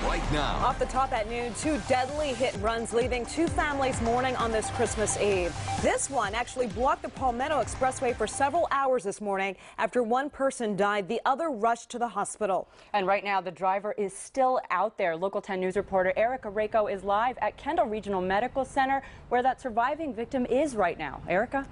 right now. Off the top at noon, 2 deadly hit and runs leaving 2 families mourning on this Christmas Eve. This one actually blocked the Palmetto Expressway for several hours this morning. After one person died, the other rushed to the hospital. And right now, the driver is still out there. Local 10 News reporter Erica Rako is live at Kendall Regional Medical Center, where that surviving victim is right now. Erica?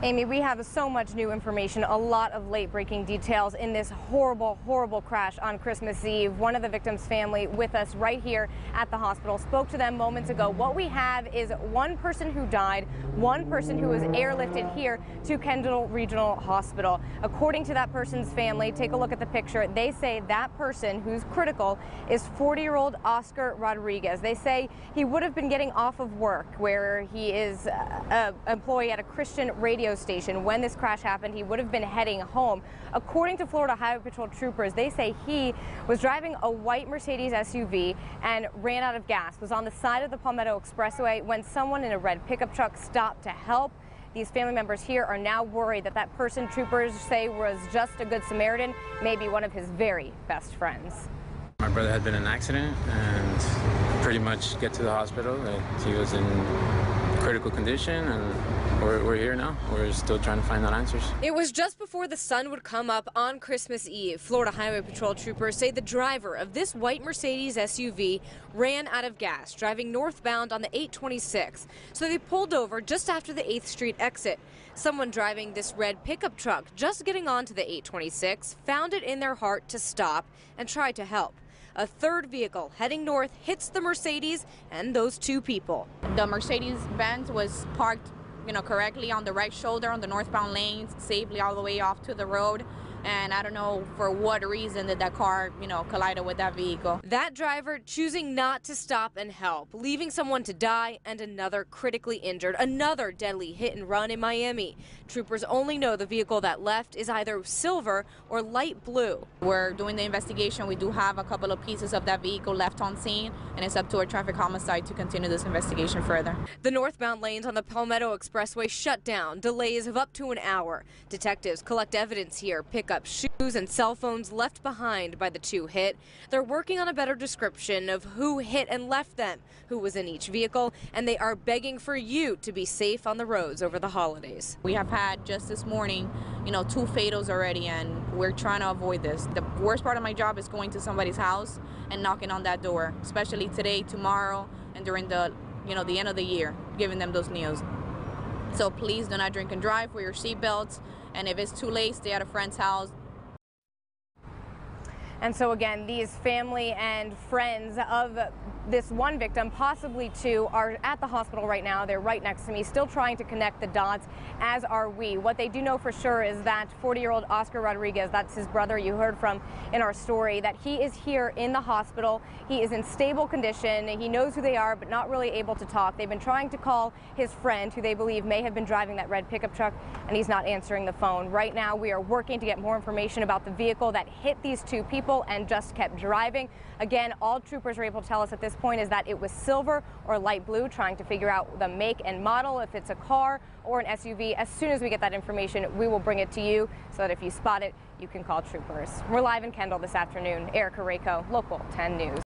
Amy, we have so much new information, a lot of late-breaking details in this horrible, horrible crash on Christmas Eve. One of the victims' family with us right here at the hospital spoke to them moments ago. What we have is one person who died, one person who was airlifted here to Kendall Regional Hospital. According to that person's family, take a look at the picture. They say that person who's critical is 40-year-old Oscar Rodriguez. They say he would have been getting off of work, where he is an employee at a Christian radio station. When this crash happened, he would have been heading home. According to Florida Highway Patrol troopers, they say he was driving a white Mercedes SUV and ran out of gas, was on the side of the Palmetto Expressway when someone in a red pickup truck stopped to help. These family members here are now worried that that person troopers say was just a good Samaritan, maybe one of his very best friends. My brother had been in an accident and pretty much get to the hospital that he was in critical condition, and we're here now. We're still trying to find out answers. It was just before the sun would come up on Christmas Eve. Florida Highway Patrol troopers say the driver of this white Mercedes SUV ran out of gas, driving northbound on the 826. So they pulled over just after the 8th Street exit. Someone driving this red pickup truck, just getting onto the 826, found it in their heart to stop and try to help. A third vehicle heading north hits the Mercedes and those 2 people. The Mercedes-Benz was parked, correctly on the right shoulder on the northbound lanes, safely all the way off to the road. And I don't know for what reason that car, collided with that vehicle. That driver choosing not to stop and help, leaving someone to die and another critically injured. Another deadly hit and run in Miami. Troopers only know the vehicle that left is either silver or light blue. We're doing the investigation. We do have a couple of pieces of that vehicle left on scene, and it's up to our traffic homicide to continue this investigation further. The northbound lanes on the Palmetto Expressway shut down, delays of up to an hour. Detectives collect evidence here, pick up shoes and cell phones left behind by the 2 hit. They're working on a better description of who hit and left them, who was in each vehicle, and they are begging for you to be safe on the roads over the holidays. We have had just this morning, 2 fatals already, and we're trying to avoid this. The worst part of my job is going to somebody's house and knocking on that door, especially today, tomorrow, and during the, the end of the year, giving them those news. So please do not drink and drive, wear your seatbelts, and if it's too late, stay at a friend's house. And so again, these family and friends of this one victim, possibly 2, are at the hospital right now. They're right next to me, still trying to connect the dots, as are we. What they do know for sure is that 40-year-old Oscar Rodriguez, that's his brother you heard from in our story, that he is here in the hospital. He is in stable condition. He knows who they are, but not really able to talk. They've been trying to call his friend, who they believe may have been driving that red pickup truck, and he's not answering the phone. Right now, we are working to get more information about the vehicle that hit these 2 people and just kept driving. Again, all troopers are able to tell us at this point is that it was silver or light blue, trying to figure out the make and model, if it's a car or an SUV. As soon as we get that information, we will bring it to you so that if you spot it, you can call troopers. We're live in Kendall this afternoon. Erica Rako, Local 10 News.